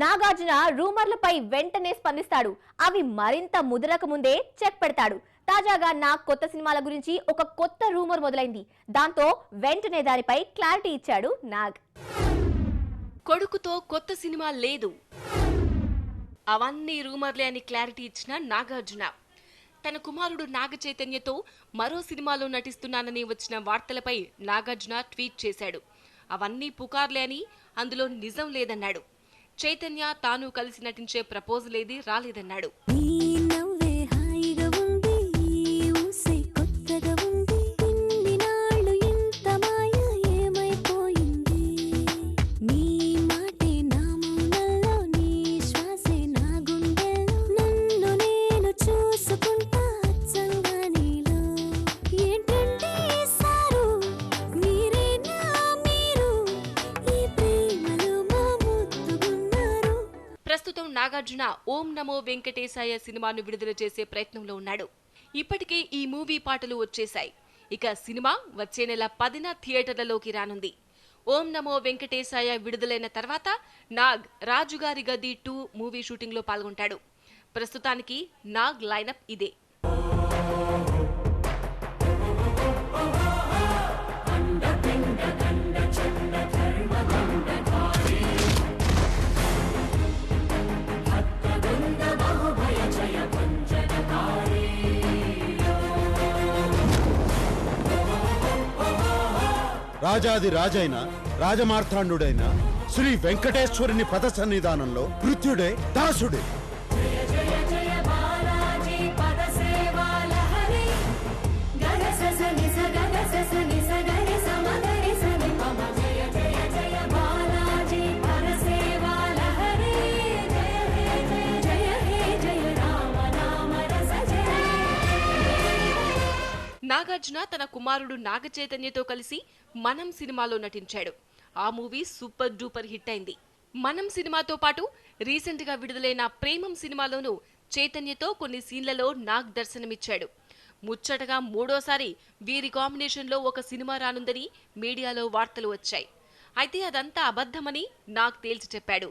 నాగార్జున రూమర్లపై వెంటనే స్పందిస్తాడు. అవి మరింత ముదరక ముందే చెక్ పెడతాడు. తాజాగా కొత్త సినిమాల గురించి ఒక కొత్త రూమర్ మొదలైంది. దాంతో వెంటనే దానిపై క్లారిటీ ఇచ్చాడు నాగ్. కొడుకుతో కొత్త సినిమా లేదు, అవన్నీ రూమర్లే అని క్లారిటీ ఇచ్చిన నాగార్జున తన కుమారుడు నాగ చైతన్యతో మరో సినిమాలో నటిస్తున్నానని వచ్చిన వార్తలపై నాగార్జున ట్వీట్ చేశాడు. అవన్నీ పుకార్లే అని, అందులో నిజం లేదన్నాడు. చైతన్య తాను కలిసి నటించే ప్రపోజల్ ఏది రాలేదన్నాడు. ప్రస్తుతం నాగార్జున ఓం నమో వెంకటేశాయ సినిమాను విడుదల చేసే ప్రయత్నంలో ఉన్నాడు. ఇప్పటికే ఈ మూవీ పాటలు వచ్చేశాయి. ఇక సినిమా వచ్చే నెల 10న థియేటర్లలోకి రానుంది. ఓం నమో వెంకటేశాయ విడుదలైన తర్వాత నాగ్ రాజుగారి గది 2 మూవీ షూటింగ్ లో పాల్గొంటాడు. ప్రస్తుతానికి నాగ్ లైనప్ ఇదే. రాజాది రాజైన రాజమార్తాండుడైన శ్రీ వెంకటేశ్వరుని పద సన్నిధానంలో కృత్యుడే దాసుడే. నాగార్జున తన కుమారుడు నాగ చైతన్యతో కలిసి మనం సినిమాలో నటించాడు. ఆ మూవీ సూపర్ డూపర్ హిట్ అయింది. మనం సినిమాతో పాటు రీసెంట్ గా విడుదలైన ప్రేమం సినిమాలోనూ చైతన్యతో కొన్ని సీన్లలో నాగ్ దర్శనమిచ్చాడు. ముచ్చటగా మూడోసారి వీరి కాంబినేషన్ లో ఒక సినిమా రానుందని మీడియాలో వార్తలు వచ్చాయి. అయితే అదంతా అబద్ధమని నాగ్ తేల్చి చెప్పాడు.